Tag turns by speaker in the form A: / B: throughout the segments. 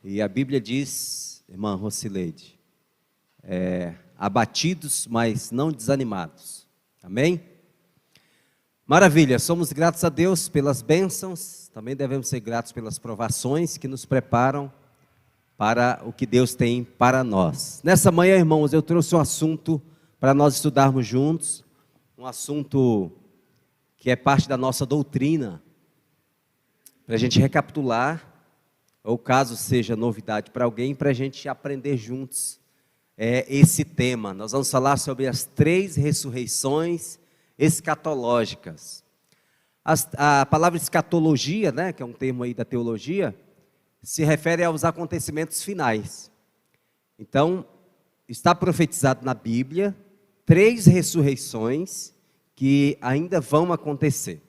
A: E a Bíblia diz, irmã Rocileide, abatidos, mas não desanimados. Amém? Maravilha, somos gratos a Deus pelas bênçãos, também devemos ser gratos pelas provações que nos preparam para o que Deus tem para nós. Nessa manhã, irmãos, eu trouxe um assunto para nós estudarmos juntos, um assunto que é parte da nossa doutrina, para a gente recapitular, ou caso seja novidade para alguém, para a gente aprender juntos esse tema. Nós vamos falar sobre as 3 ressurreições escatológicas. A palavra escatologia, né, que é um termo aí da teologia, se refere aos acontecimentos finais. Então, está profetizado na Bíblia 3 ressurreições que ainda vão acontecer.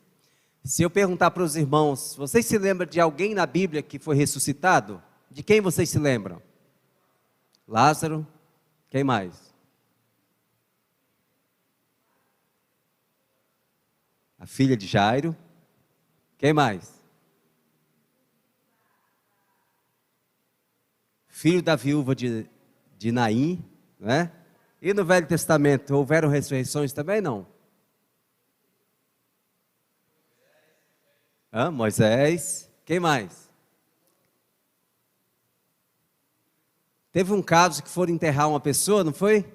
A: Se eu perguntar para os irmãos, vocês se lembram de alguém na Bíblia que foi ressuscitado? De quem vocês se lembram? Lázaro? Quem mais? A filha de Jairo? Quem mais? Filho da viúva de Naim, né? E no Velho Testamento, houveram ressurreições também? Não. Moisés, quem mais? Teve um caso que foram enterrar uma pessoa, não foi?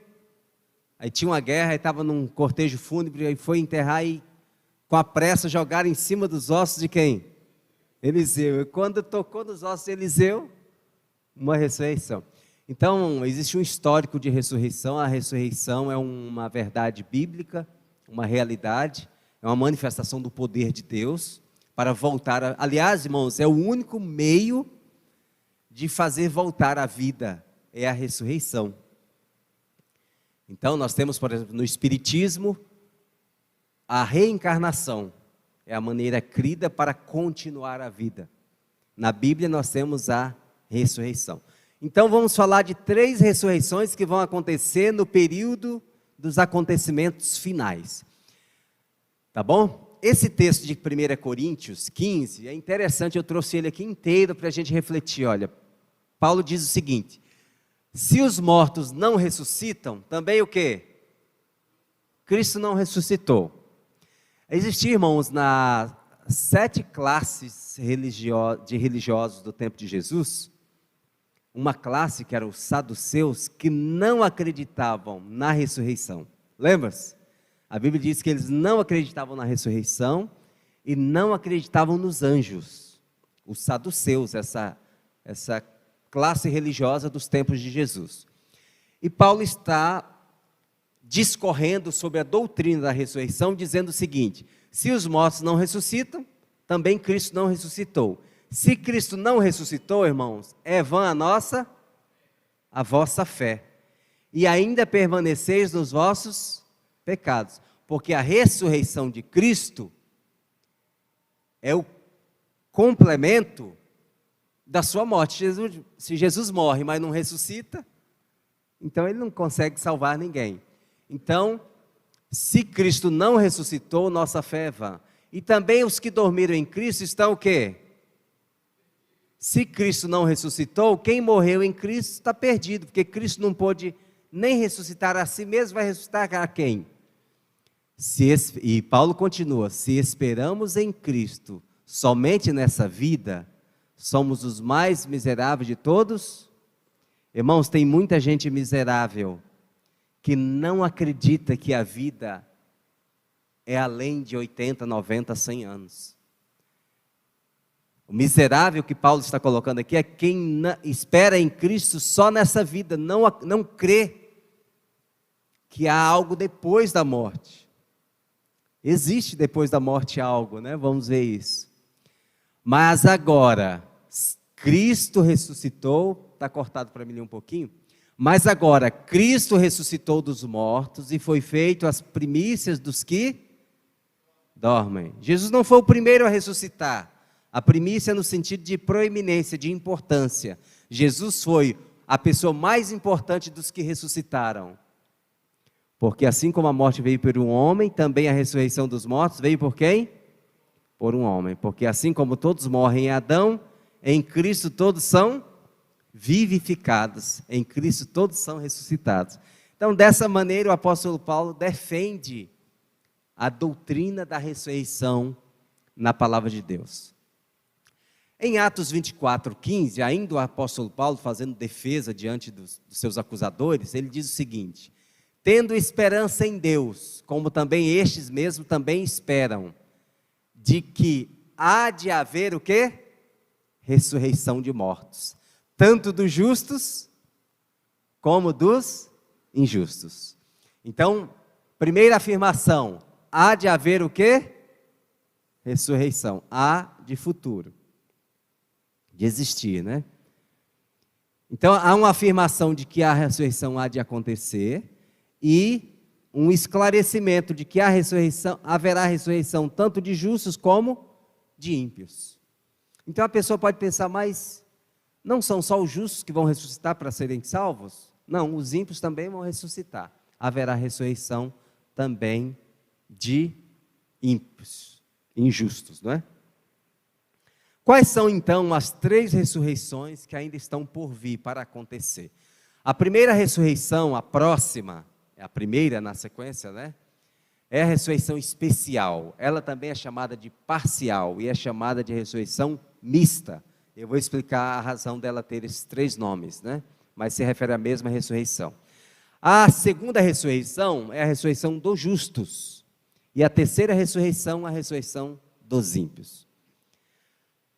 A: Aí tinha uma guerra, aí estava num cortejo fúnebre, aí foi enterrar e com a pressa jogaram em cima dos ossos de quem? Eliseu. E quando tocou nos ossos de Eliseu, uma ressurreição. Então, existe um histórico de ressurreição. A ressurreição é uma verdade bíblica, uma realidade, é uma manifestação do poder de Deus para voltar. Aliás, irmãos, é o único meio de fazer voltar a vida, é a ressurreição. Então, nós temos, por exemplo, no Espiritismo, a reencarnação é a maneira crida para continuar a vida. Na Bíblia, nós temos a ressurreição. Então, vamos falar de 3 ressurreições que vão acontecer no período dos acontecimentos finais. Tá bom? Esse texto de 1 Coríntios 15, é interessante, eu trouxe ele aqui inteiro para a gente refletir. Olha, Paulo diz o seguinte: se os mortos não ressuscitam, também o quê? Cristo não ressuscitou. Existiam, irmãos, nas 7 classes de religiosos do tempo de Jesus, uma classe que era os saduceus, que não acreditavam na ressurreição. Lembra-se? A Bíblia diz que eles não acreditavam na ressurreição e não acreditavam nos anjos. Os saduceus, essa classe religiosa dos tempos de Jesus. E Paulo está discorrendo sobre a doutrina da ressurreição, dizendo o seguinte: se os mortos não ressuscitam, também Cristo não ressuscitou. Se Cristo não ressuscitou, irmãos, é vã a vossa fé. E ainda permaneceis nos vossos pecados. Porque a ressurreição de Cristo é o complemento da sua morte. Se Jesus morre, mas não ressuscita, então ele não consegue salvar ninguém. Então, se Cristo não ressuscitou, nossa fé é vã. E também os que dormiram em Cristo estão o quê? Se Cristo não ressuscitou, quem morreu em Cristo está perdido, porque Cristo não pôde nem ressuscitar a si mesmo, vai ressuscitar a quem? E Paulo continua: se esperamos em Cristo somente nessa vida, somos os mais miseráveis de todos. Irmãos, tem muita gente miserável que não acredita que a vida é além de 80, 90, 100 anos. O miserável que Paulo está colocando aqui é quem espera em Cristo só nessa vida, não crê que há algo depois da morte. Existe depois da morte algo, né? Vamos ver isso. Mas agora, Cristo ressuscitou, está cortado para mim ler um pouquinho, mas agora, Cristo ressuscitou dos mortos e foi feito as primícias dos que dormem. Jesus não foi o primeiro a ressuscitar. A primícia no sentido de proeminência, de importância. Jesus foi a pessoa mais importante dos que ressuscitaram. Porque assim como a morte veio por um homem, também a ressurreição dos mortos veio por quem? Por um homem. Porque assim como todos morrem em Adão, em Cristo todos são vivificados em Cristo, todos são ressuscitados. Então, dessa maneira, o apóstolo Paulo defende a doutrina da ressurreição na palavra de Deus. Em Atos 24:15, ainda o apóstolo Paulo fazendo defesa diante dos seus acusadores, ele diz o seguinte: tendo esperança em Deus, como também estes mesmos também esperam, de que há de haver o quê? Ressurreição de mortos, tanto dos justos como dos injustos. Então, primeira afirmação, há de haver o quê? Ressurreição, há de futuro, de existir, né? Então, há uma afirmação de que a ressurreição há de acontecer e um esclarecimento de que haverá ressurreição tanto de justos como de ímpios. Então, a pessoa pode pensar, mas não são só os justos que vão ressuscitar para serem salvos? Não, os ímpios também vão ressuscitar. Haverá ressurreição também de ímpios, injustos, não é? Quais são, então, as 3 ressurreições que ainda estão por vir para acontecer? A primeira ressurreição, a próxima, é a primeira na sequência, né? É a ressurreição especial. Ela também é chamada de parcial e é chamada de ressurreição mista. Eu vou explicar a razão dela ter esses 3 nomes, né? Mas se refere à mesma ressurreição. A segunda ressurreição é a ressurreição dos justos. E a terceira ressurreição, a ressurreição dos ímpios.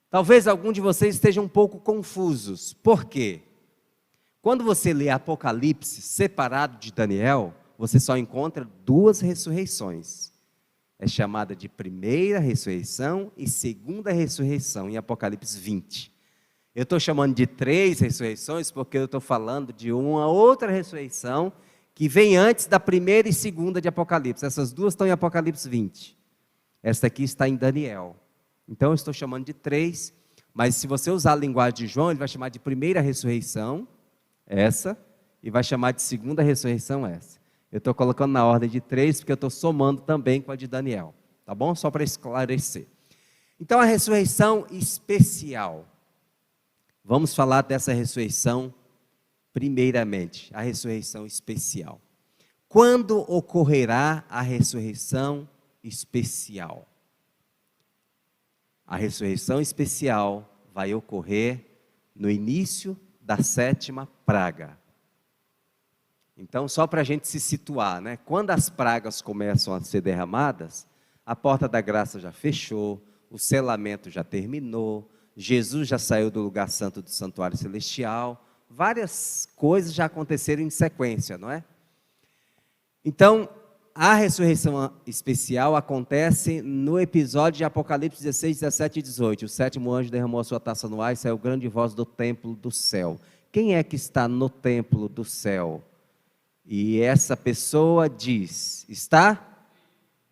A: Talvez algum de vocês esteja um pouco confusos. Por quê? Quando você lê Apocalipse separado de Daniel, você só encontra 2 ressurreições. É chamada de primeira ressurreição e segunda ressurreição, em Apocalipse 20. Eu estou chamando de 3 ressurreições porque eu estou falando de uma outra ressurreição que vem antes da primeira e segunda de Apocalipse. Essas 2 estão em Apocalipse 20. Esta aqui está em Daniel. Então eu estou chamando de 3, mas se você usar a linguagem de João, ele vai chamar de primeira ressurreição, essa, e vai chamar de segunda ressurreição, essa. Eu estou colocando na ordem de 3, porque eu estou somando também com a de Daniel, tá bom? Só para esclarecer. Então, a ressurreição especial. Vamos falar dessa ressurreição primeiramente, a ressurreição especial. Quando ocorrerá a ressurreição especial? A ressurreição especial vai ocorrer no início da 7ª praga. Então, só para a gente se situar, né? Quando as pragas começam a ser derramadas, a porta da graça já fechou, o selamento já terminou, Jesus já saiu do lugar santo do santuário celestial, várias coisas já aconteceram em sequência, não é? Então, a ressurreição especial acontece no episódio de Apocalipse 16, 17 e 18. O 7º anjo derramou a sua taça no ar e saiu grande voz do templo do céu. Quem é que está no templo do céu? E essa pessoa diz, está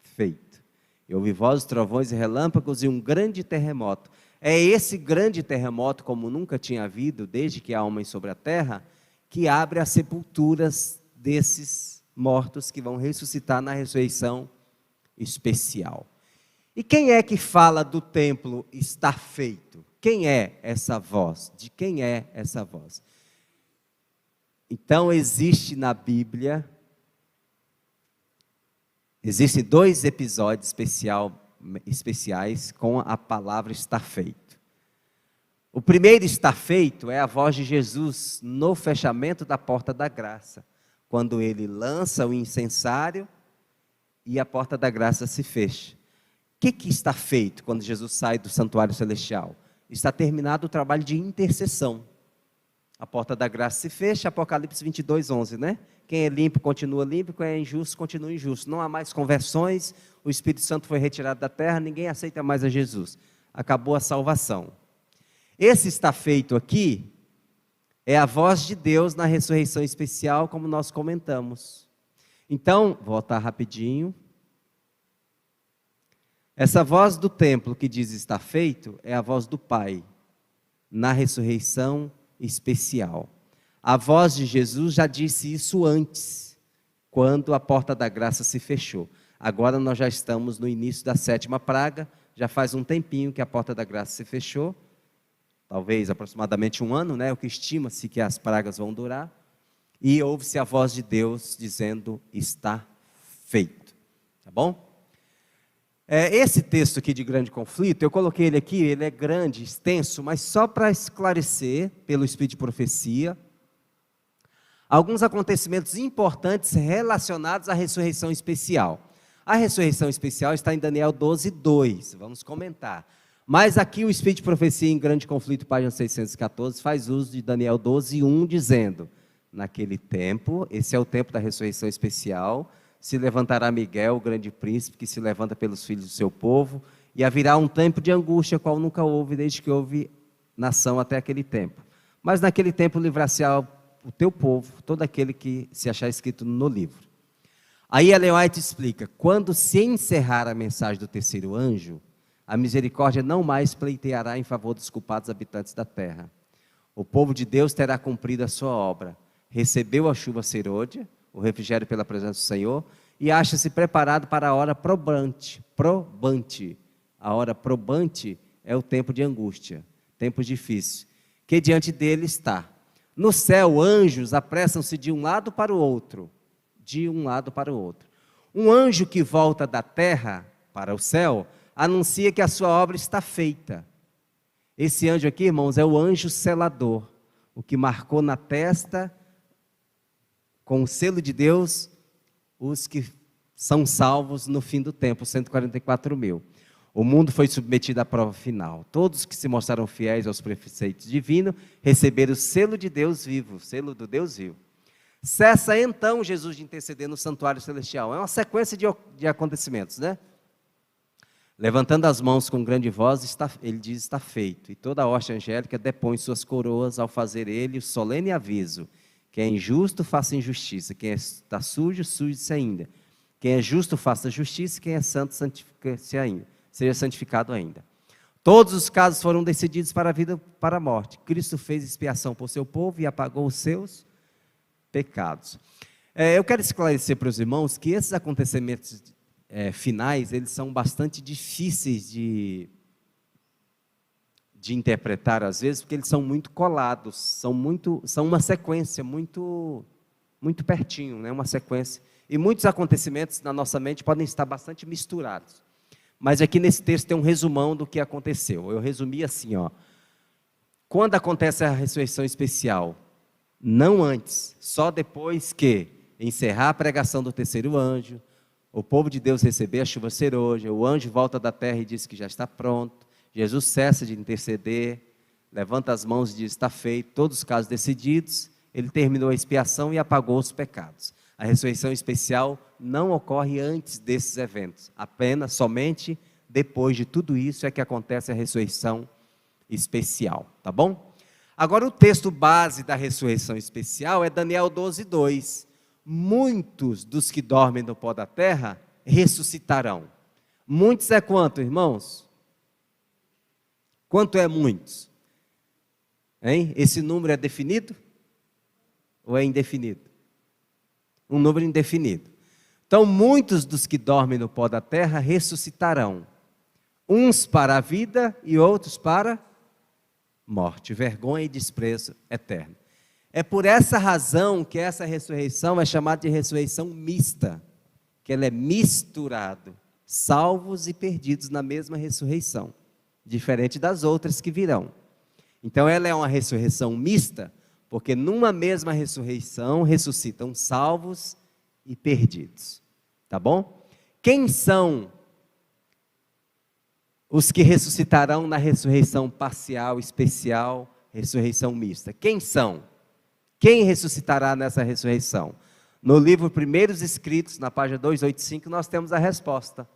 A: feito. Eu ouvi vozes, trovões e relâmpagos e um grande terremoto. É esse grande terremoto, como nunca tinha havido, desde que há homens sobre a terra, que abre as sepulturas desses mortos que vão ressuscitar na ressurreição especial. E quem é que fala do templo está feito? Quem é essa voz? De quem é essa voz? Então, existe na Bíblia, existem 2 episódios especiais com a palavra está feito. O primeiro está feito é a voz de Jesus no fechamento da porta da graça, quando ele lança o incensário e a porta da graça se fecha. O que está feito quando Jesus sai do santuário celestial? Está terminado o trabalho de intercessão. A porta da graça se fecha, Apocalipse 22, 11, né? Quem é limpo continua limpo, quem é injusto continua injusto. Não há mais conversões, o Espírito Santo foi retirado da terra, ninguém aceita mais a Jesus. Acabou a salvação. Esse está feito aqui é a voz de Deus na ressurreição especial, como nós comentamos. Então, voltar rapidinho. Essa voz do templo que diz está feito é a voz do Pai na ressurreição especial. A voz de Jesus já disse isso antes, quando a porta da graça se fechou. Agora nós já estamos no início da 7ª praga, já faz um tempinho que a porta da graça se fechou, talvez aproximadamente 1 ano, né? O que estima-se que as pragas vão durar. E ouve-se a voz de Deus dizendo, está feito. Tá bom? Esse texto aqui de grande conflito, eu coloquei ele aqui, ele é grande, extenso, mas só para esclarecer, pelo Espírito de profecia, alguns acontecimentos importantes relacionados à ressurreição especial. A ressurreição especial está em Daniel 12:2, vamos comentar. Mas aqui o Espírito de profecia em grande conflito, página 614, faz uso de Daniel 12:1, dizendo, naquele tempo, esse é o tempo da ressurreição especial, se levantará Miguel, o grande príncipe, que se levanta pelos filhos do seu povo, e haverá um tempo de angústia, qual nunca houve, desde que houve nação até aquele tempo. Mas naquele tempo livrar-se-á o teu povo, todo aquele que se achar escrito no livro. Aí Ellen White explica, quando se encerrar a mensagem do terceiro anjo, a misericórdia não mais pleiteará em favor dos culpados habitantes da terra. O povo de Deus terá cumprido a sua obra, recebeu a chuva serôdia, o refrigério pela presença do Senhor, e acha-se preparado para a hora probante. A hora probante é o tempo de angústia, tempo difícil, que diante dele está. No céu, anjos apressam-se de um lado para o outro, Um anjo que volta da terra para o céu, anuncia que a sua obra está feita. Esse anjo aqui, irmãos, é o anjo selador, o que marcou na testa, com o selo de Deus, os que são salvos no fim do tempo, 144 mil. O mundo foi submetido à prova final. Todos que se mostraram fiéis aos preceitos divinos, receberam o selo de Deus vivo, o selo do Deus vivo. Cessa então Jesus de interceder no santuário celestial. É uma sequência de acontecimentos, né? Levantando as mãos com grande voz, ele diz, está feito. E toda a hoste angélica depõe suas coroas ao fazer ele o solene aviso. Quem é injusto, faça injustiça. Quem está sujo, suje-se ainda. Quem é justo, faça justiça. Quem é santo, santifique-se ainda. Seja santificado ainda. Todos os casos foram decididos para a vida ou para a morte. Cristo fez expiação por seu povo e apagou os seus pecados. Eu quero esclarecer para os irmãos que esses acontecimentos finais, eles são bastante difíceis de interpretar às vezes, porque eles são muito colados, são uma sequência muito pertinho, né? Uma sequência. E muitos acontecimentos na nossa mente podem estar bastante misturados. Mas aqui nesse texto tem um resumão do que aconteceu. Eu resumi assim, quando acontece a ressurreição especial? Não antes, só depois que encerrar a pregação do terceiro anjo, o povo de Deus receber a chuva serôdia, o anjo volta da terra e diz que já está pronto, Jesus cessa de interceder, levanta as mãos e diz, está feito, todos os casos decididos, ele terminou a expiação e apagou os pecados. A ressurreição especial não ocorre antes desses eventos, apenas, somente depois de tudo isso é que acontece a ressurreição especial, tá bom? Agora o texto base da ressurreição especial é Daniel 12:2. Muitos dos que dormem no pó da terra ressuscitarão. Muitos é quanto, irmãos? Quanto é muitos? Hein? Esse número é definido? Ou é indefinido? Um número indefinido. Então, muitos dos que dormem no pó da terra ressuscitarão. Uns para a vida e outros para morte, vergonha e desprezo eterno. É por essa razão que essa ressurreição é chamada de ressurreição mista, que ela é misturado, salvos e perdidos na mesma ressurreição, diferente das outras que virão. Então ela é uma ressurreição mista, porque numa mesma ressurreição ressuscitam salvos e perdidos. Tá bom? Quem são os que ressuscitarão na ressurreição parcial, especial, ressurreição mista? Quem são? Quem ressuscitará nessa ressurreição? No livro Primeiros Escritos, na página 285, nós temos a resposta.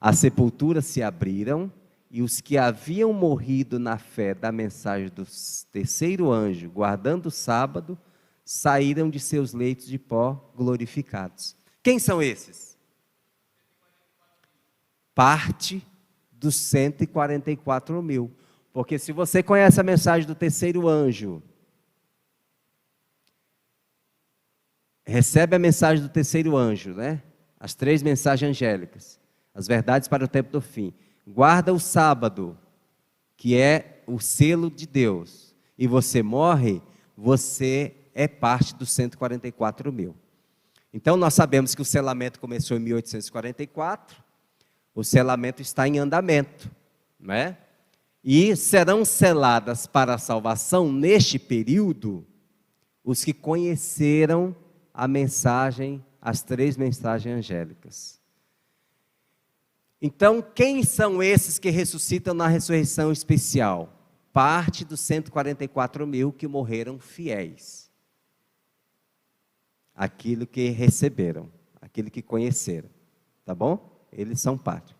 A: As sepulturas se abriram e os que haviam morrido na fé da mensagem do terceiro anjo, guardando o sábado, saíram de seus leitos de pó glorificados. Quem são esses? Parte dos 144 mil. Porque se você conhece a mensagem do terceiro anjo, recebe a mensagem do terceiro anjo, né? As 3 mensagens angélicas, as verdades para o tempo do fim. Guarda o sábado, que é o selo de Deus e você morre, você é parte dos 144 mil. Então, nós sabemos que o selamento começou em 1844, o selamento está em andamento, né? E serão seladas para a salvação, neste período, os que conheceram a mensagem, as 3 mensagens angélicas. Então, quem são esses que ressuscitam na ressurreição especial? Parte dos 144 mil que morreram fiéis. Aquilo que receberam, aquilo que conheceram. Tá bom? Eles são parte.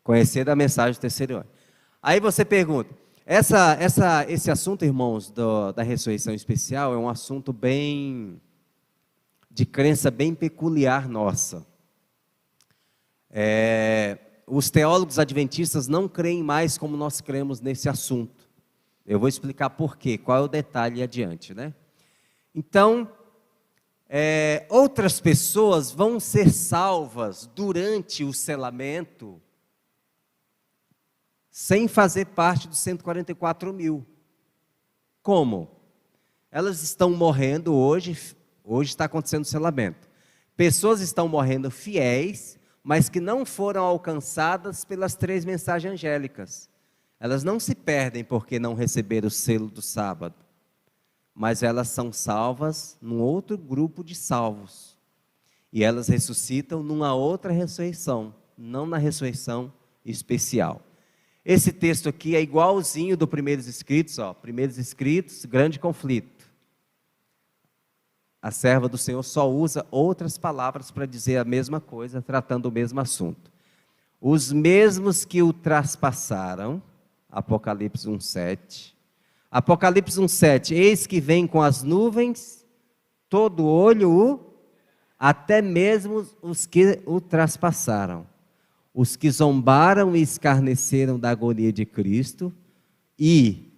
A: Conhecer a mensagem do terceiro ano. Aí você pergunta, esse assunto, irmãos, da ressurreição especial é um assunto de crença bem peculiar nossa. Os teólogos adventistas não creem mais como nós cremos nesse assunto. Eu vou explicar por quê, qual é o detalhe adiante, né? Então, outras pessoas vão ser salvas durante o selamento sem fazer parte dos 144 mil. Como? Elas estão morrendo hoje está acontecendo o selamento. Pessoas estão morrendo fiéis, mas que não foram alcançadas pelas 3 mensagens angélicas. Elas não se perdem porque não receberam o selo do sábado, mas elas são salvas num outro grupo de salvos. E elas ressuscitam numa outra ressurreição, não na ressurreição especial. Esse texto aqui é igualzinho do Primeiros Escritos, Primeiros Escritos, grande conflito. A serva do Senhor só usa outras palavras para dizer a mesma coisa, tratando o mesmo assunto. Os mesmos que o traspassaram, Apocalipse 1:7. Apocalipse 1:7, eis que vem com as nuvens, todo olho até mesmo os que o traspassaram. Os que zombaram e escarneceram da agonia de Cristo, e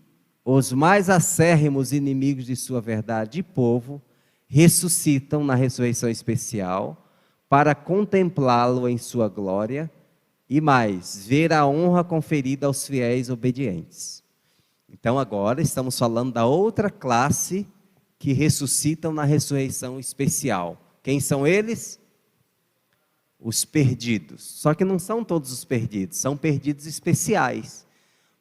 A: os mais acérrimos inimigos de sua verdade e povo, ressuscitam na ressurreição especial, para contemplá-lo em sua glória, e mais, ver a honra conferida aos fiéis obedientes. Então agora estamos falando da outra classe que ressuscitam na ressurreição especial. Quem são eles? Os perdidos. Só que não são todos os perdidos, são perdidos especiais.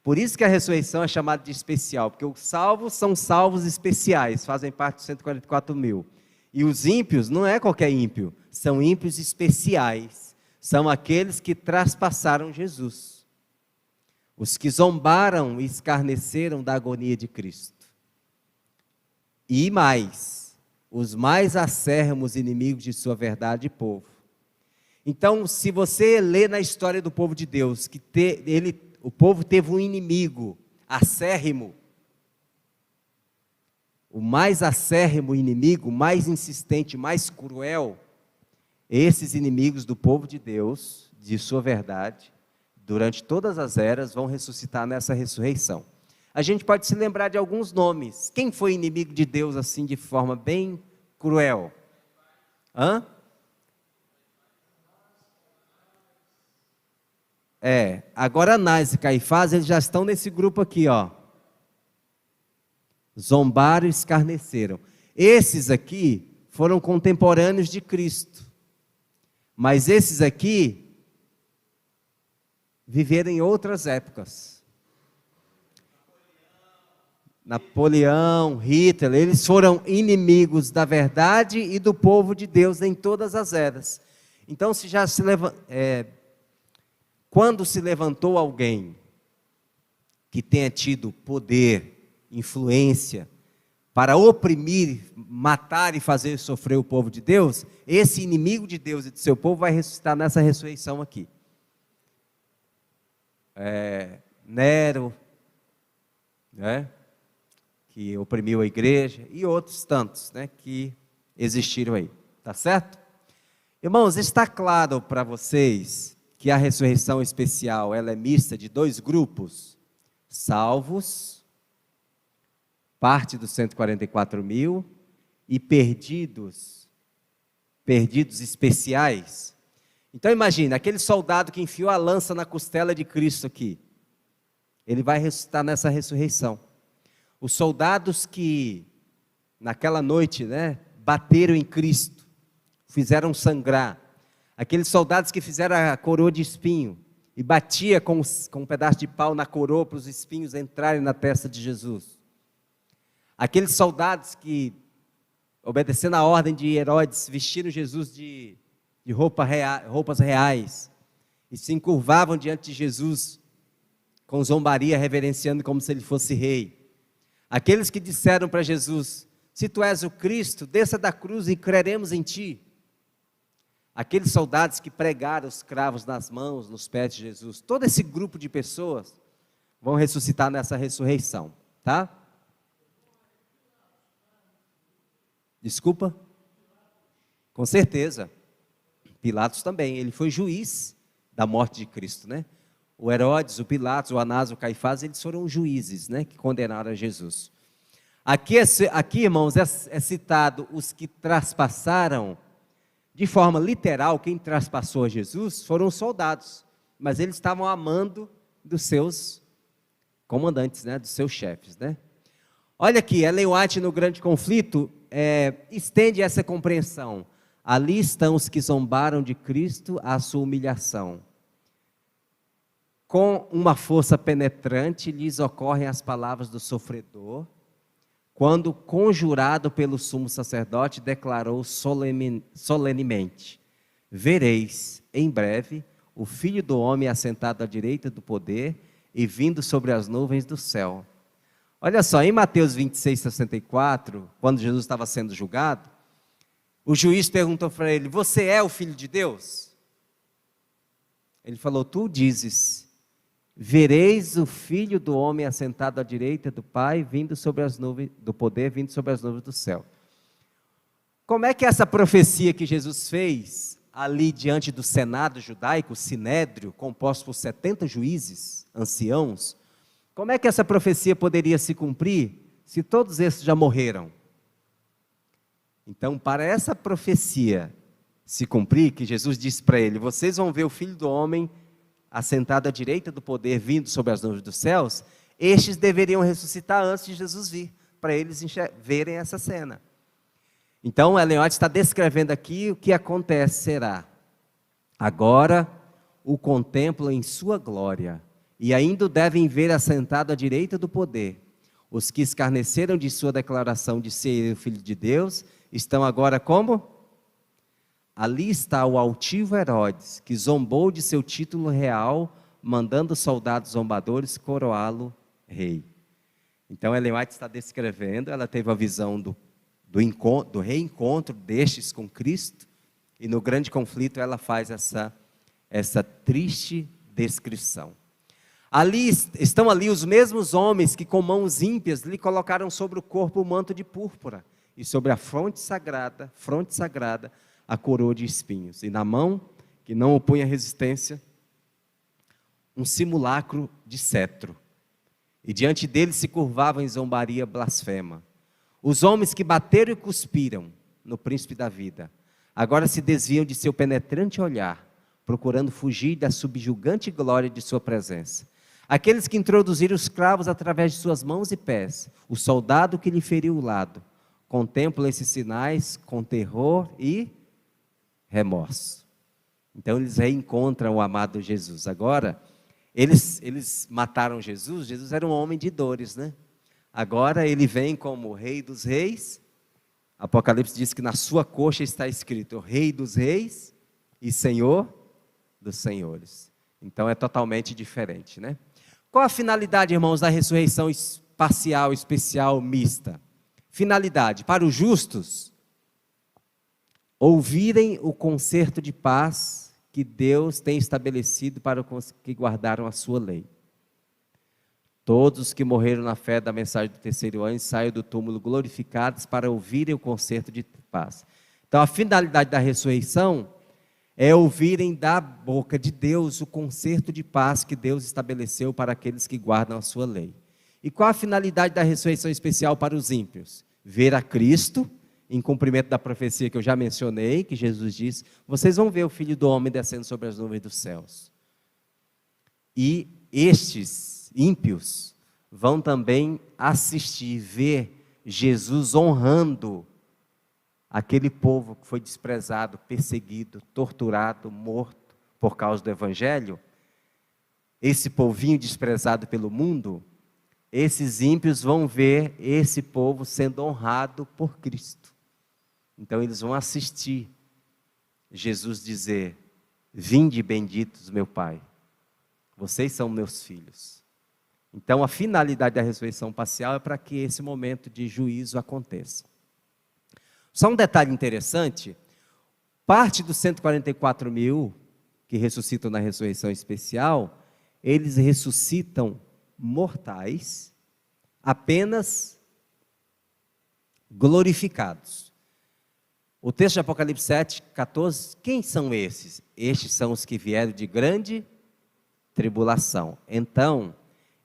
A: Por isso que a ressurreição é chamada de especial, porque os salvos são salvos especiais, fazem parte dos 144 mil. E os ímpios não é qualquer ímpio, são ímpios especiais. São aqueles que traspassaram Jesus. Os que zombaram e escarneceram da agonia de Cristo. E mais, os mais acérrimos inimigos de sua verdade e povo. Então, se você lê na história do povo de Deus, que o povo teve um inimigo acérrimo, o mais acérrimo inimigo, mais insistente, mais cruel, esses inimigos do povo de Deus, de sua verdade, durante todas as eras, vão ressuscitar nessa ressurreição. A gente pode se lembrar de alguns nomes. Quem foi inimigo de Deus assim de forma bem cruel? Agora Anás e Caifás, eles já estão nesse grupo aqui, Zombaram e escarneceram. Esses aqui foram contemporâneos de Cristo. Mas esses aqui viveram em outras épocas. Napoleão, Hitler, eles foram inimigos da verdade e do povo de Deus em todas as eras. Então, quando se levantou alguém que tenha tido poder, influência, para oprimir, matar e fazer sofrer o povo de Deus, esse inimigo de Deus e do seu povo vai ressuscitar nessa ressurreição aqui. Nero, né, que oprimiu a igreja, e outros tantos, né, que existiram aí. Tá certo? Irmãos, está claro para vocês que a ressurreição especial ela é mista de 2 grupos, salvos, parte dos 144 mil, e perdidos especiais. Então imagine, aquele soldado que enfiou a lança na costela de Cristo aqui, ele vai ressuscitar nessa ressurreição. Os soldados que naquela noite, né, bateram em Cristo, fizeram sangrar, aqueles soldados que fizeram a coroa de espinho, e batia com um pedaço de pau na coroa para os espinhos entrarem na testa de Jesus. Aqueles soldados que, obedecendo a ordem de Herodes, vestiram Jesus de roupas reais, e se encurvavam diante de Jesus, com zombaria, reverenciando como se ele fosse rei. Aqueles que disseram para Jesus: se tu és o Cristo, desça da cruz e creremos em ti. Aqueles soldados que pregaram os cravos nas mãos, nos pés de Jesus, todo esse grupo de pessoas vão ressuscitar nessa ressurreição, tá? Desculpa? Com certeza. Pilatos também, ele foi juiz da morte de Cristo, né? O Herodes, o Pilatos, o Anás, o Caifás, eles foram juízes, né, que condenaram a Jesus. Aqui, irmãos, é citado os que traspassaram. De forma literal, quem traspassou a Jesus foram os soldados, mas eles estavam amando dos seus comandantes, né, dos seus chefes, né? Olha aqui, Ellen White no Grande Conflito estende essa compreensão. Ali estão os que zombaram de Cristo à sua humilhação. Com uma força penetrante lhes ocorrem as palavras do sofredor, quando, conjurado pelo sumo sacerdote, declarou solenemente: vereis, em breve, o Filho do Homem assentado à direita do poder e vindo sobre as nuvens do céu. Olha só, em Mateus 26, 64, quando Jesus estava sendo julgado, o juiz perguntou para ele: você é o Filho de Deus? Ele falou: tu dizes. Vereis o Filho do Homem assentado à direita do Pai, vindo sobre as nuvens do poder, vindo sobre as nuvens do céu. Como é que essa profecia que Jesus fez ali diante do Senado judaico, o Sinédrio, composto por 70 juízes, anciãos, como é que essa profecia poderia se cumprir se todos esses já morreram? Então, para essa profecia se cumprir, que Jesus disse para ele: vocês vão ver o Filho do Homem assentado à direita do poder, vindo sobre as nuvens dos céus, estes deveriam ressuscitar antes de Jesus vir, para eles verem essa cena. Então, Ellen White está descrevendo aqui o que acontecerá. Agora o contemplam em sua glória, e ainda o devem ver assentado à direita do poder. Os que escarneceram de sua declaração de ser o Filho de Deus, estão agora como? Ali está o altivo Herodes, que zombou de seu título real, mandando soldados zombadores coroá-lo rei. Então, Ellen White está descrevendo, ela teve a visão do reencontro destes com Cristo, e no Grande Conflito ela faz essa triste descrição. Estão ali os mesmos homens que com mãos ímpias lhe colocaram sobre o corpo o manto de púrpura, e sobre a fronte sagrada, a coroa de espinhos, e na mão, que não opunha resistência, um simulacro de cetro, e diante dele se curvavam em zombaria blasfema. Os homens que bateram e cuspiram no príncipe da vida, agora se desviam de seu penetrante olhar, procurando fugir da subjugante glória de sua presença. Aqueles que introduziram os cravos através de suas mãos e pés, o soldado que lhe feriu o lado, contemplam esses sinais com terror e remorso. Então eles reencontram o amado Jesus. Agora, eles mataram Jesus. Jesus era um homem de dores, né? Agora ele vem como Rei dos Reis. Apocalipse diz que na sua coxa está escrito Rei dos Reis e Senhor dos Senhores. Então é totalmente diferente, né? Qual a finalidade, irmãos, da ressurreição parcial, especial, mista? Finalidade: para os justos ouvirem o concerto de paz que Deus tem estabelecido para os que guardaram a sua lei. Todos os que morreram na fé da mensagem do terceiro anjo saiam do túmulo glorificados para ouvirem o concerto de paz. Então, a finalidade da ressurreição é ouvirem da boca de Deus o concerto de paz que Deus estabeleceu para aqueles que guardam a sua lei. E qual a finalidade da ressurreição especial para os ímpios? Ver a Cristo em cumprimento da profecia que eu já mencionei, que Jesus disse: vocês vão ver o Filho do Homem descendo sobre as nuvens dos céus. E estes ímpios vão também assistir, ver Jesus honrando aquele povo que foi desprezado, perseguido, torturado, morto por causa do Evangelho. Esse povinho desprezado pelo mundo, esses ímpios vão ver esse povo sendo honrado por Cristo. Então eles vão assistir Jesus dizer: vinde benditos, meu Pai, vocês são meus filhos. Então a finalidade da ressurreição parcial é para que esse momento de juízo aconteça. Só um detalhe interessante: parte dos 144 mil que ressuscitam na ressurreição especial, eles ressuscitam mortais, apenas glorificados. O texto de Apocalipse 7, 14, quem são esses? Estes são os que vieram de grande tribulação. Então,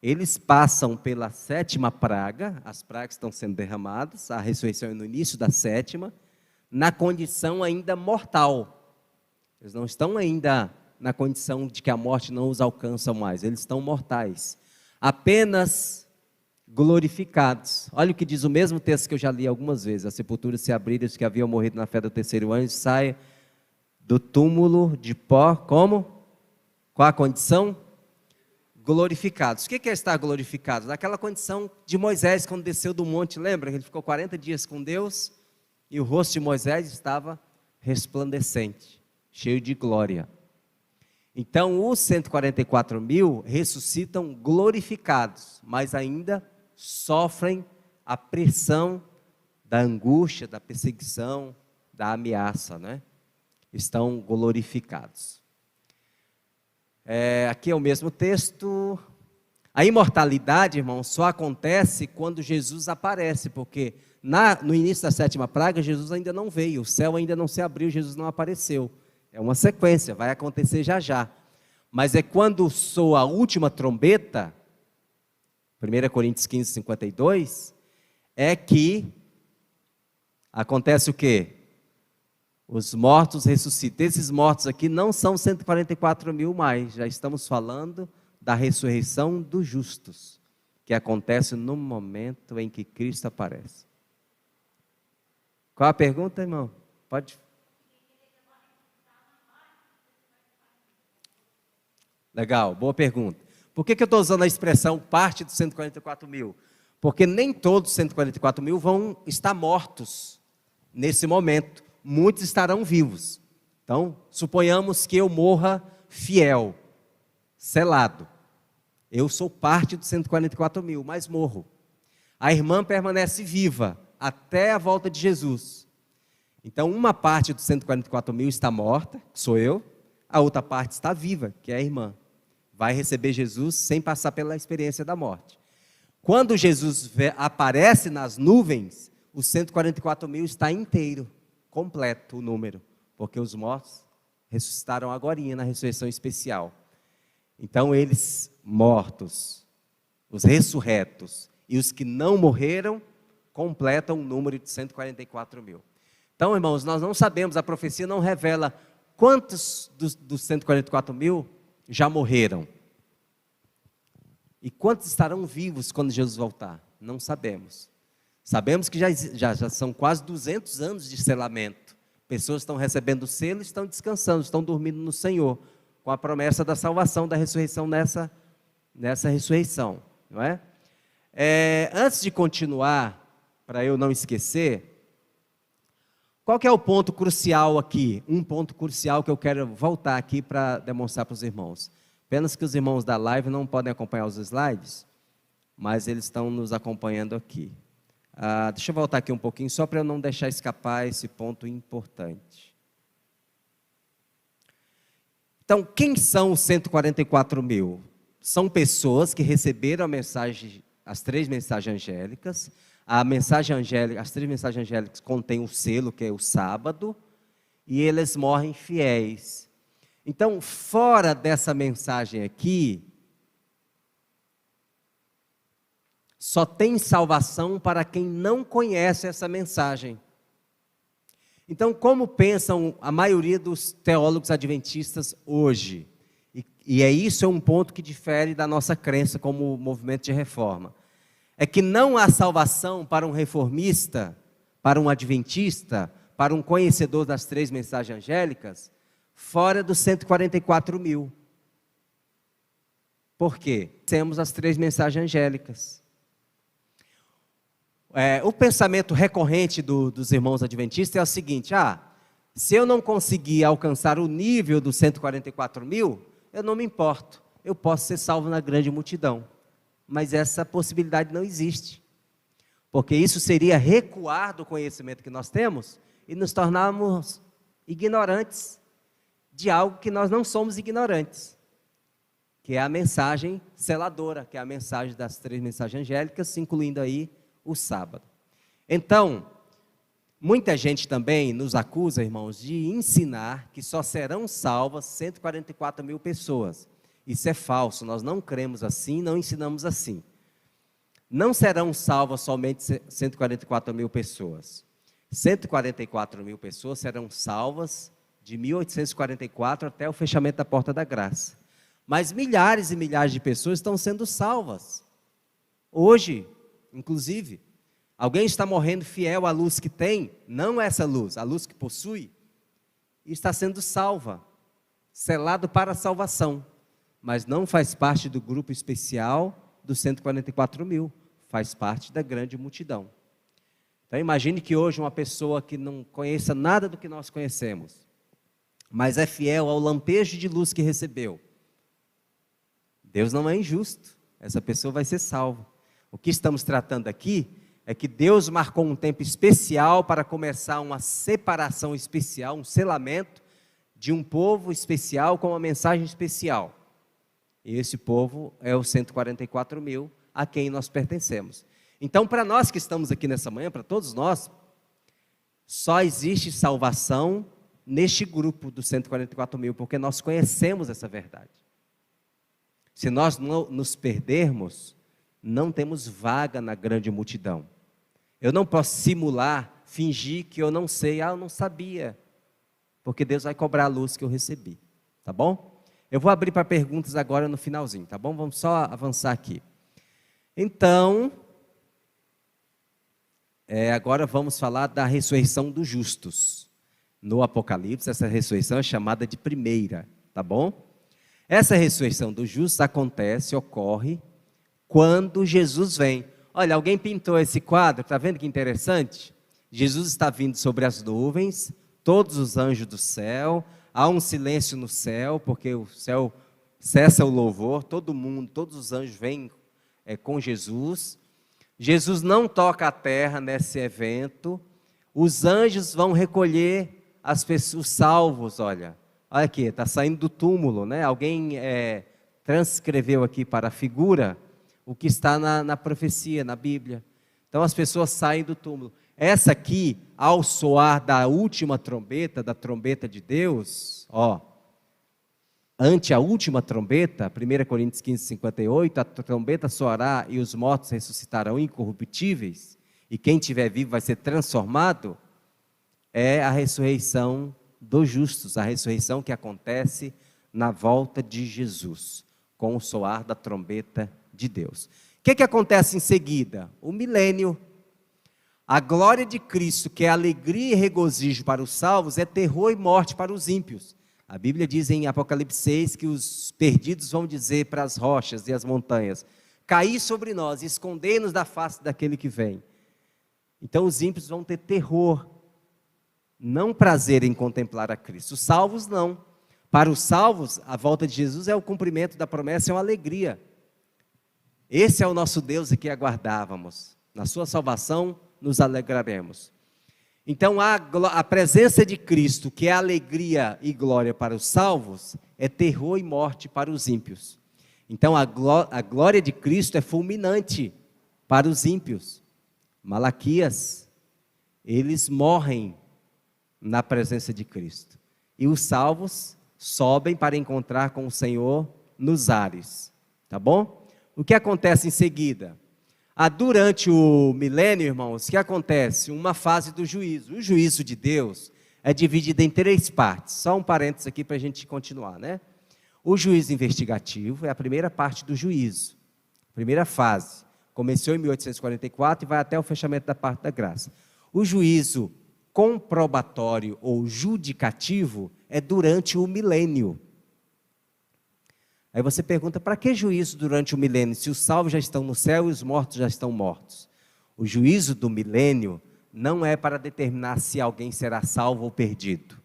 A: eles passam pela sétima praga, as pragas estão sendo derramadas, a ressurreição é no início da sétima, na condição ainda mortal. Eles não estão ainda na condição de que a morte não os alcança mais, eles estão mortais, apenas glorificados. Olha o que diz o mesmo texto que eu já li algumas vezes: a sepultura se abriu, os que haviam morrido na fé do terceiro anjo saem do túmulo de pó, como? Qual a condição? Glorificados. O que é estar glorificados? Naquela condição de Moisés quando desceu do monte, lembra? Ele ficou 40 dias com Deus e o rosto de Moisés estava resplandecente, cheio de glória. Então os 144 mil ressuscitam glorificados, mas ainda sofrem a pressão da angústia, da perseguição, da ameaça, né? Estão glorificados. Aqui é o mesmo texto. A imortalidade, irmão, só acontece quando Jesus aparece, porque no início da sétima praga, Jesus ainda não veio, o céu ainda não se abriu, Jesus não apareceu. É uma sequência, vai acontecer já já. Mas é quando soa a última trombeta, 1 Coríntios 15, 52, é que acontece o quê? Os mortos ressuscitam. Esses mortos aqui não são 144 mil mais, já estamos falando da ressurreição dos justos, que acontece no momento em que Cristo aparece. Qual a pergunta, irmão? Pode. Legal, boa pergunta. Por que eu estou usando a expressão parte dos 144 mil? Porque nem todos os 144 mil vão estar mortos nesse momento. Muitos estarão vivos. Então, suponhamos que eu morra fiel, selado. Eu sou parte dos 144 mil, mas morro. A irmã permanece viva até a volta de Jesus. Então, uma parte dos 144 mil está morta, que sou eu, a outra parte está viva, que é a irmã. Vai receber Jesus sem passar pela experiência da morte. Quando Jesus aparece nas nuvens, os 144 mil está inteiro, completo o número, porque os mortos ressuscitaram agorinha na ressurreição especial. Então eles mortos, os ressurretos e os que não morreram, completam o número de 144 mil. Então, irmãos, nós não sabemos, a profecia não revela quantos dos 144 mil já morreram. E quantos estarão vivos quando Jesus voltar? Não sabemos. Sabemos que já são quase 200 anos de selamento. Pessoas estão recebendo o selo e estão descansando, estão dormindo no Senhor, com a promessa da salvação, da ressurreição nessa ressurreição. Não é? Antes de continuar, para eu não esquecer, qual que é o ponto crucial aqui? Um ponto crucial que eu quero voltar aqui para demonstrar para os irmãos. Apenas que os irmãos da live não podem acompanhar os slides, mas eles estão nos acompanhando aqui. Deixa eu voltar aqui um pouquinho, só para eu não deixar escapar esse ponto importante. Então, quem são os 144 mil? São pessoas que receberam a mensagem, as 3 mensagens angélicas. A mensagem angélica, as 3 mensagens angélicas contêm o selo, que é o sábado, e eles morrem fiéis. Então, fora dessa mensagem aqui, só tem salvação para quem não conhece essa mensagem. Então, como pensam a maioria dos teólogos adventistas hoje? Isso é um ponto que difere da nossa crença como movimento de reforma. É que não há salvação para um reformista, para um adventista, para um conhecedor das 3 mensagens angélicas, fora dos 144 mil. Por quê? Temos as 3 mensagens angélicas. O pensamento recorrente dos irmãos adventistas é o seguinte: se eu não conseguir alcançar o nível dos 144 mil, eu não me importo, eu posso ser salvo na grande multidão. Mas essa possibilidade não existe, porque isso seria recuar do conhecimento que nós temos e nos tornarmos ignorantes de algo que nós não somos ignorantes, que é a mensagem seladora, que é a mensagem das 3 mensagens angélicas, incluindo aí o sábado. Então, muita gente também nos acusa, irmãos, de ensinar que só serão salvas 144 mil pessoas. Isso é falso, nós não cremos assim, não ensinamos assim. Não serão salvas somente 144 mil pessoas. 144 mil pessoas serão salvas de 1844 até o fechamento da Porta da Graça. Mas milhares e milhares de pessoas estão sendo salvas. Hoje, inclusive, alguém está morrendo fiel à luz que tem, não essa luz, a luz que possui, e está sendo salva, selado para a salvação. Mas não faz parte do grupo especial dos 144 mil, faz parte da grande multidão. Então imagine que hoje uma pessoa que não conheça nada do que nós conhecemos, mas é fiel ao lampejo de luz que recebeu. Deus não é injusto, essa pessoa vai ser salva. O que estamos tratando aqui é que Deus marcou um tempo especial para começar uma separação especial, um selamento de um povo especial com uma mensagem especial. E esse povo é os 144 mil a quem nós pertencemos. Então, para nós que estamos aqui nessa manhã, para todos nós, só existe salvação neste grupo dos 144 mil, porque nós conhecemos essa verdade. Se nós não nos perdermos, não temos vaga na grande multidão. Eu não posso simular, fingir que eu não sei, eu não sabia, porque Deus vai cobrar a luz que eu recebi, tá bom? Eu vou abrir para perguntas agora no finalzinho, tá bom? Vamos só avançar aqui. Então, agora vamos falar da ressurreição dos justos. No Apocalipse, essa ressurreição é chamada de primeira, tá bom? Essa ressurreição dos justos ocorre quando Jesus vem. Olha, alguém pintou esse quadro, está vendo que interessante? Jesus está vindo sobre as nuvens, todos os anjos do céu, há um silêncio no céu, porque o céu cessa o louvor, todo mundo, todos os anjos vêm com Jesus. Jesus não toca a terra nesse evento, os anjos vão recolher as pessoas, os salvos, olha aqui, está saindo do túmulo, né? Alguém transcreveu aqui para a figura o que está na profecia, na Bíblia. Então as pessoas saem do túmulo. Essa aqui, ao soar da última trombeta, da trombeta de Deus, ante a última trombeta, 1 Coríntios 15, 58, a trombeta soará e os mortos ressuscitarão incorruptíveis, e quem estiver vivo vai ser transformado, é a ressurreição dos justos, a ressurreição que acontece na volta de Jesus, com o soar da trombeta de Deus. O que acontece em seguida? O milênio. A glória de Cristo, que é alegria e regozijo para os salvos, é terror e morte para os ímpios. A Bíblia diz em Apocalipse 6 que os perdidos vão dizer para as rochas e as montanhas: caí sobre nós, escondei-nos da face daquele que vem. Então os ímpios vão ter terror, não prazer em contemplar a Cristo. Os salvos não. Para os salvos, a volta de Jesus é o cumprimento da promessa, é uma alegria. Esse é o nosso Deus que aguardávamos. Na sua salvação nos alegraremos. Então a presença de Cristo, que é alegria e glória para os salvos, é terror e morte para os ímpios. Então a glória de Cristo é fulminante para os ímpios. Malaquias, eles morrem na presença de Cristo. E os salvos sobem para encontrar com o Senhor nos ares. Tá bom? O que acontece em seguida? Durante o milênio, irmãos, o que acontece? Uma fase do juízo. O juízo de Deus é dividida em 3 partes. Só um parênteses aqui para a gente continuar, né? O juízo investigativo é a primeira parte do juízo, primeira fase. Começou em 1844 e vai até o fechamento da parte da graça. O juízo comprobatório ou judicativo é durante o milênio. Aí você pergunta, para que juízo durante o milênio, se os salvos já estão no céu e os mortos já estão mortos? O juízo do milênio não é para determinar se alguém será salvo ou perdido.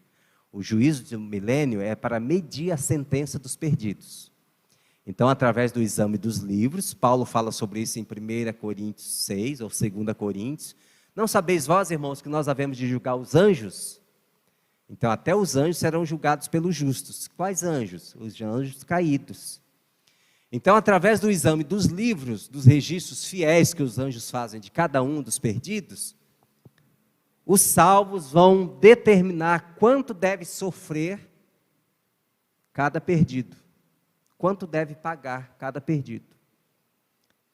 A: O juízo do milênio é para medir a sentença dos perdidos. Então, através do exame dos livros, Paulo fala sobre isso em 1 Coríntios 6, ou 2 Coríntios. Não sabeis vós, irmãos, que nós havemos de julgar os anjos? Então, até os anjos serão julgados pelos justos. Quais anjos? Os anjos caídos. Então, através do exame dos livros, dos registros fiéis que os anjos fazem de cada um dos perdidos, os salvos vão determinar quanto deve sofrer cada perdido. Quanto deve pagar cada perdido.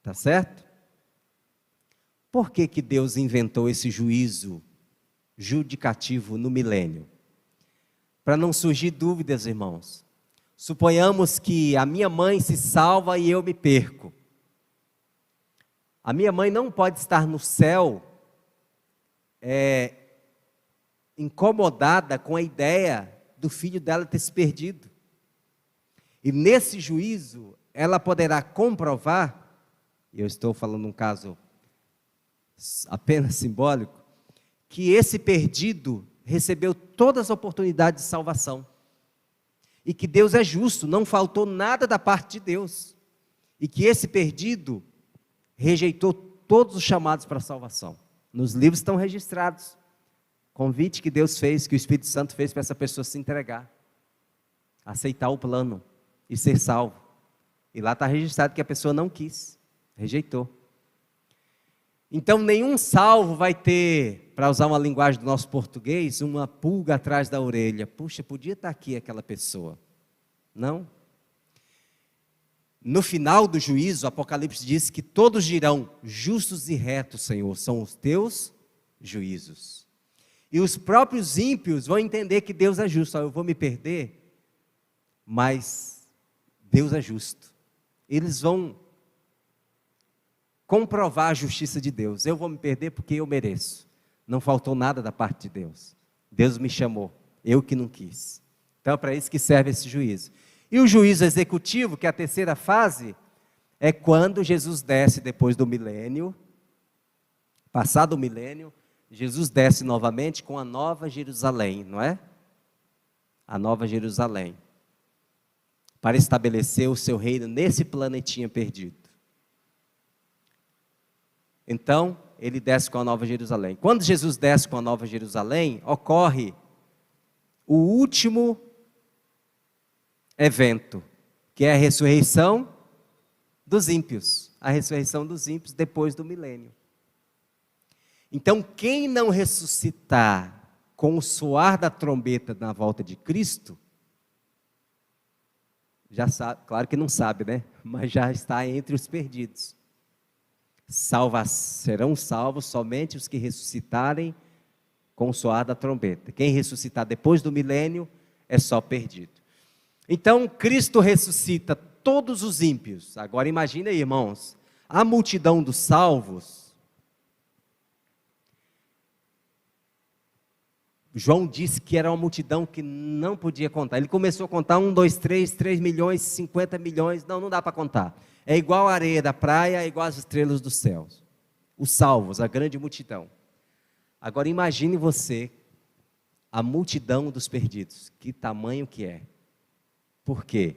A: Tá certo? Por que que Deus inventou esse juízo judicativo no milênio? Para não surgir dúvidas, irmãos. Suponhamos que a minha mãe se salva e eu me perco. A minha mãe não pode estar no céu incomodada com a ideia do filho dela ter se perdido. E nesse juízo, ela poderá comprovar, e eu estou falando um caso apenas simbólico, que esse perdido recebeu todas as oportunidades de salvação. E que Deus é justo, não faltou nada da parte de Deus. E que esse perdido rejeitou todos os chamados para a salvação. Nos livros estão registrados. Convite que Deus fez, que o Espírito Santo fez para essa pessoa se entregar. Aceitar o plano e ser salvo. E lá está registrado que a pessoa não quis, rejeitou. Então, nenhum salvo vai ter, para usar uma linguagem do nosso português, uma pulga atrás da orelha. Puxa, podia estar aqui aquela pessoa. Não. No final do juízo, o Apocalipse diz que todos dirão, justos e retos, Senhor, são os teus juízos. E os próprios ímpios vão entender que Deus é justo. Eu vou me perder, mas Deus é justo. Eles vão comprovar a justiça de Deus. Eu vou me perder porque eu mereço. Não faltou nada da parte de Deus. Deus me chamou, eu que não quis. Então é para isso que serve esse juízo. E o juízo executivo, que é a terceira fase, é quando Jesus desce depois do milênio. Passado o milênio, Jesus desce novamente com a nova Jerusalém, não é? A nova Jerusalém. Para estabelecer o seu reino nesse planetinha perdido. Então, ele desce com a nova Jerusalém. Quando Jesus desce com a nova Jerusalém, ocorre o último evento, que é a ressurreição dos ímpios. A ressurreição dos ímpios depois do milênio. Então, quem não ressuscitar com o soar da trombeta na volta de Cristo, já sabe, claro que não sabe, né? Mas já está entre os perdidos. Serão salvos somente os que ressuscitarem com o soar da trombeta. Quem ressuscitar depois do milênio é só perdido. Então, Cristo ressuscita todos os ímpios. Agora imagine aí, irmãos, a multidão dos salvos. João disse que era uma multidão que não podia contar. Ele começou a contar 1, 2, 3 milhões, 50 milhões. Não dá para contar. É igual a areia da praia, é igual às estrelas dos céus. Os salvos, a grande multidão. Agora imagine você, a multidão dos perdidos. Que tamanho que é. Por quê?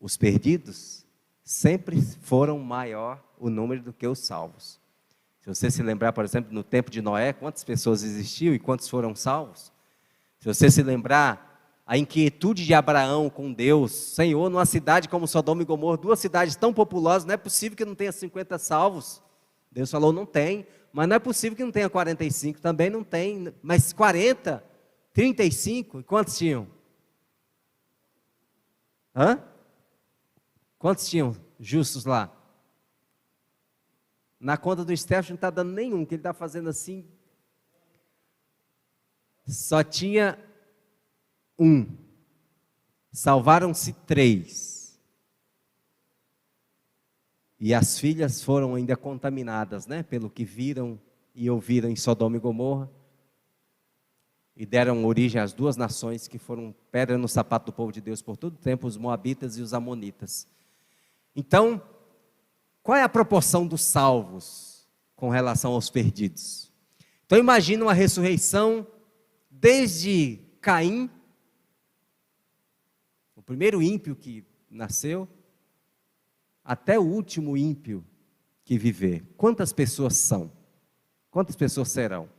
A: Os perdidos sempre foram maior o número do que os salvos. Se você se lembrar, por exemplo, no tempo de Noé, quantas pessoas existiam e quantos foram salvos? Se você se lembrar, a inquietude de Abraão com Deus, Senhor, numa cidade como Sodoma e Gomorra, 2 cidades tão populosas, não é possível que não tenha 50 salvos. Deus falou, não tem, mas não é possível que não tenha 45, também não tem, mas 40, 35, e quantos tinham? Quantos tinham justos lá? Na conta do Stephen não está dando nenhum, que ele está fazendo assim. Só tinha um. Salvaram-se 3. E as filhas foram ainda contaminadas, né, pelo que viram e ouviram em Sodoma e Gomorra. E deram origem às 2 nações que foram pedra no sapato do povo de Deus por todo o tempo, os moabitas e os amonitas. Então, qual é a proporção dos salvos com relação aos perdidos? Então, imagina uma ressurreição desde Caim, o primeiro ímpio que nasceu, até o último ímpio que viver. Quantas pessoas são? Quantas pessoas serão?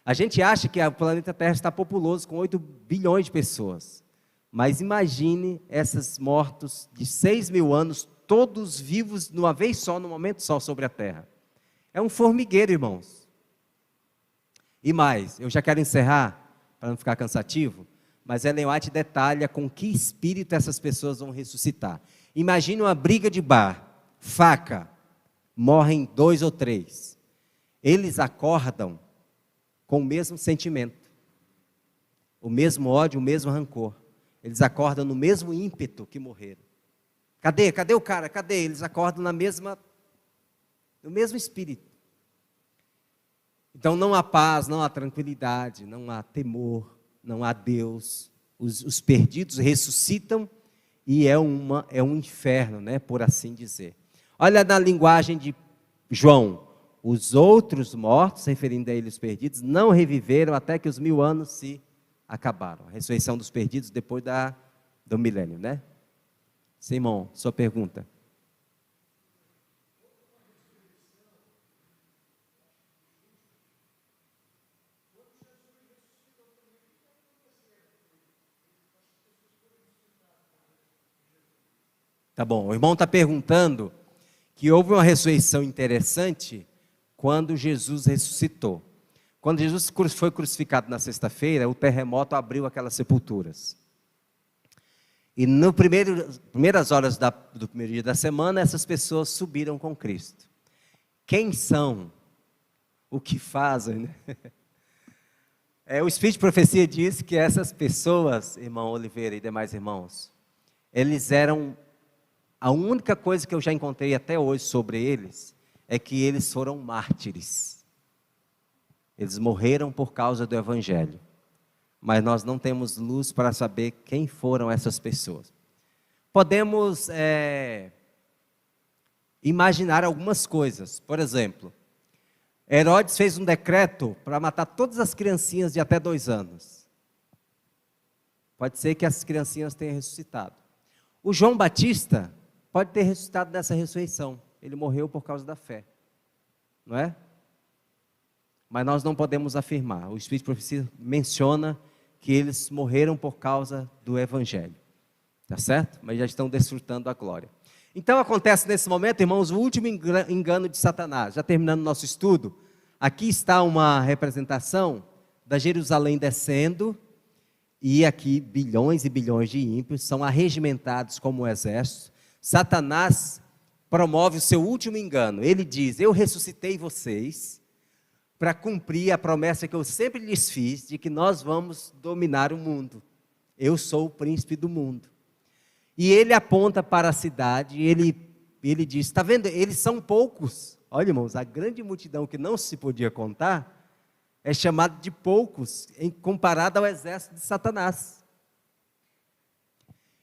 A: A gente acha que o planeta Terra está populoso com 8 bilhões de pessoas. Mas imagine esses mortos de 6.000 anos, todos vivos de uma vez só, num momento só sobre a Terra. É um formigueiro, irmãos. E mais, eu já quero encerrar, para não ficar cansativo, mas Ellen White detalha com que espírito essas pessoas vão ressuscitar. Imagine uma briga de bar, faca, morrem 2 ou 3. Eles acordam com o mesmo sentimento, o mesmo ódio, o mesmo rancor. Eles acordam no mesmo ímpeto que morreram. Cadê o cara? Cadê? Eles acordam no mesmo espírito. Então não há paz, não há tranquilidade, não há temor, não há Deus. Os perdidos ressuscitam e é um inferno, né, por assim dizer. Olha na linguagem de João. Os outros mortos, referindo a eles os perdidos, não reviveram até que os 1000 anos se acabaram. A ressurreição dos perdidos depois do milênio, né? Simão, sua pergunta. Tá bom, o irmão está perguntando que houve uma ressurreição interessante quando Jesus ressuscitou. Quando Jesus foi crucificado na sexta-feira, o terremoto abriu aquelas sepulturas. E nas primeiras horas do primeiro dia da semana, essas pessoas subiram com Cristo. Quem são? O que fazem? Né? O Espírito de Profecia diz que essas pessoas, irmão Oliveira e demais irmãos, eles eram, a única coisa que eu já encontrei até hoje sobre eles, é que eles foram mártires. Eles morreram por causa do Evangelho. Mas nós não temos luz para saber quem foram essas pessoas. Podemos imaginar algumas coisas. Por exemplo, Herodes fez um decreto para matar todas as criancinhas de até 2 anos. Pode ser que essas criancinhas tenham ressuscitado. O João Batista pode ter ressuscitado dessa ressurreição. Ele morreu por causa da fé, não é? Mas nós não podemos afirmar. O Espírito de Profecia menciona que eles morreram por causa do Evangelho, tá certo? Mas já estão desfrutando a glória. Então acontece nesse momento, irmãos, o último engano de Satanás. Já terminando o nosso estudo, aqui está uma representação da Jerusalém descendo, e aqui bilhões e bilhões de ímpios são arregimentados como um exército. Satanás promove o seu último engano. Ele diz: eu ressuscitei vocês para cumprir a promessa que eu sempre lhes fiz, de que nós vamos dominar o mundo. Eu sou o príncipe do mundo. E ele aponta para a cidade, e ele diz: está vendo, eles são poucos. Olha, irmãos, a grande multidão que não se podia contar, é chamada de poucos, comparado ao exército de Satanás.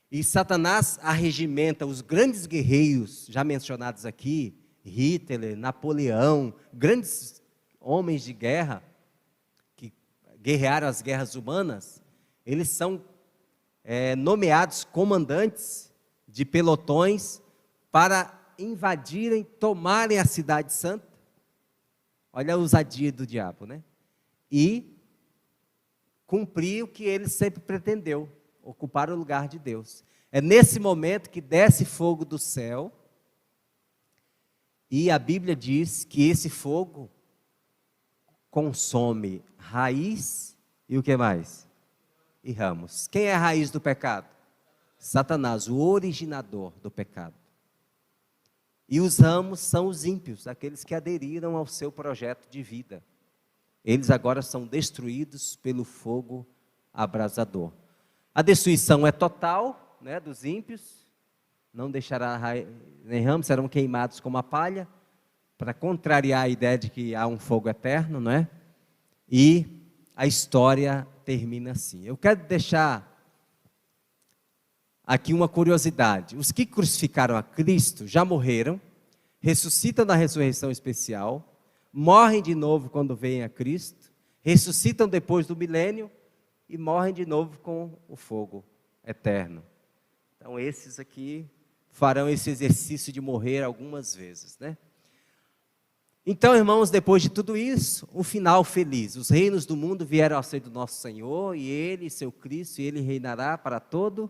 A: E Satanás arregimenta os grandes guerreiros, já mencionados aqui, Hitler, Napoleão, grandes homens de guerra, que guerrearam as guerras humanas. Eles são nomeados comandantes de pelotões para invadirem, tomarem a cidade santa. Olha a ousadia do diabo, né? E cumprir o que ele sempre pretendeu, ocupar o lugar de Deus. É nesse momento que desce fogo do céu, e a Bíblia diz que esse fogo consome raiz e o que mais? E ramos. Quem é a raiz do pecado? Satanás, o originador do pecado. E os ramos são os ímpios, aqueles que aderiram ao seu projeto de vida. eles agora são destruídos pelo fogo abrasador. A destruição é total, né, dos ímpios, não deixará raiz nem ramos, serão queimados como a palha, para contrariar a ideia de que há um fogo eterno, não é? E a história termina assim. Eu quero deixar aqui uma curiosidade. Os que crucificaram a Cristo já morreram, ressuscitam na ressurreição especial, morrem de novo quando veem a Cristo, ressuscitam depois do milênio e morrem de novo com o fogo eterno. Então esses aqui farão esse exercício de morrer algumas vezes, né? Então, irmãos, depois de tudo isso, um final feliz. Os reinos do mundo vieram ao ser do nosso Senhor, e Ele, seu Cristo, e Ele reinará para todo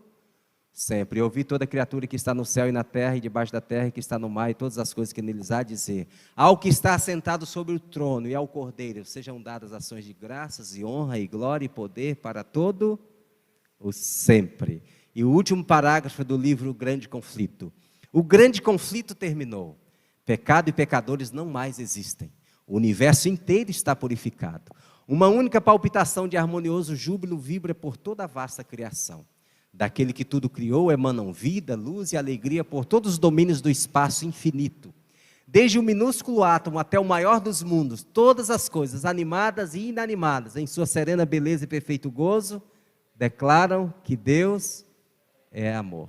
A: sempre. Eu ouvi toda criatura que está no céu e na terra, e debaixo da terra, e que está no mar, e todas as coisas que neles há, dizer: ao que está assentado sobre o trono, e ao Cordeiro, sejam dadas ações de graças, e honra, e glória, e poder, para todo o sempre. E o último parágrafo do livro O Grande Conflito. O grande conflito terminou. Pecado e pecadores não mais existem. O universo inteiro está purificado. Uma única palpitação de harmonioso júbilo vibra por toda a vasta criação. Daquele que tudo criou emanam vida, luz e alegria por todos os domínios do espaço infinito. Desde o minúsculo átomo até o maior dos mundos, todas as coisas, animadas e inanimadas, em sua serena beleza e perfeito gozo, declaram que Deus é amor.